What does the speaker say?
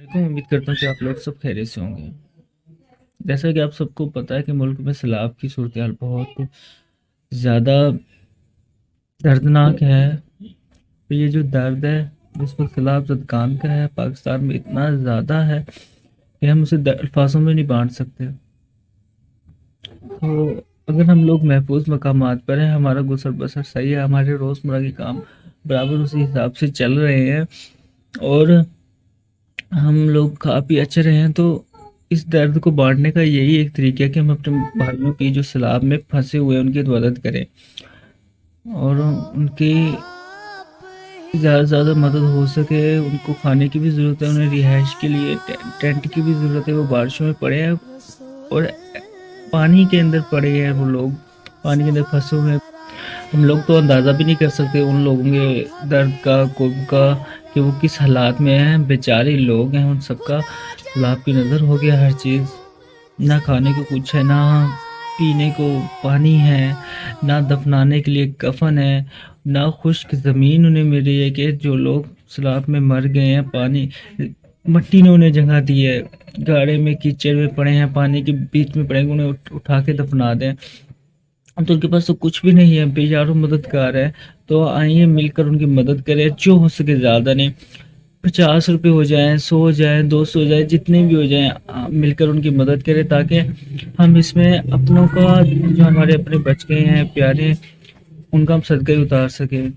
امید کرتا ہوں کہ آپ لوگ سب خیریت سے ہوں گے۔ جیسا کہ آپ سب کو پتہ ہے کہ ملک میں سیلاب کی صورتحال بہت زیادہ دردناک ہے۔ یہ جو درد ہے جس وقت سیلاب زدگان کا ہے پاکستان میں اتنا زیادہ ہے کہ ہم اسے الفاظوں میں نہیں بانٹ سکتے۔ تو اگر ہم لوگ محفوظ مقامات پر ہیں، ہمارا گزر بسر صحیح ہے، ہمارے روزمرہ کے کام برابر اسی حساب سے چل رہے ہیں اور ہم لوگ کافی اچھے رہے ہیں، تو اس درد کو بانٹنے کا یہی ایک طریقہ ہے کہ ہم اپنے بھائیوں کی جو سیلاب میں پھنسے ہوئے ہیں ان کی مدد کریں اور ان کی زیادہ سے زیادہ مدد ہو سکے۔ ان کو کھانے کی بھی ضرورت ہے، انہیں رہائش کے لیے ٹینٹ کی بھی ضرورت ہے۔ وہ بارشوں میں پڑے ہیں اور پانی کے اندر پڑے ہیں، وہ لوگ پانی کے اندر پھنسے ہوئے ہیں۔ ہم لوگ تو اندازہ بھی نہیں کر سکتے ان لوگوں کے درد کا، قرب کا، کہ وہ کس حالات میں ہیں۔ بیچارے لوگ ہیں، ان سب کا سیلاب کی نظر ہو گیا ہر چیز، نہ کھانے کو کچھ ہے، نہ پینے کو پانی ہے، نہ دفنانے کے لیے کفن ہے، نہ خشک زمین انہیں مل رہی ہے کہ جو لوگ سیلاب میں مر گئے ہیں پانی مٹی نے انہیں جگہ دی ہے، گاڑے میں کیچڑ میں پڑے ہیں، پانی کے بیچ میں پڑے ہیں، انہیں اٹھا کے دفنا دیں۔ تو ان کے پاس تو کچھ بھی نہیں ہے، بیچاروں مددگار ہے، تو آئیے مل کر ان کی مدد کریں، جو ہو سکے زیادہ نہیں، 50 روپے ہو جائیں، 100 ہو جائیں، 200 ہو جائیں، جتنے بھی ہو جائیں، مل کر ان کی مدد کریں تاکہ ہم اس میں اپنوں کا جو ہمارے اپنے بچ گئے ہیں پیارے، ان کا ہم صدقہ اتار سکیں۔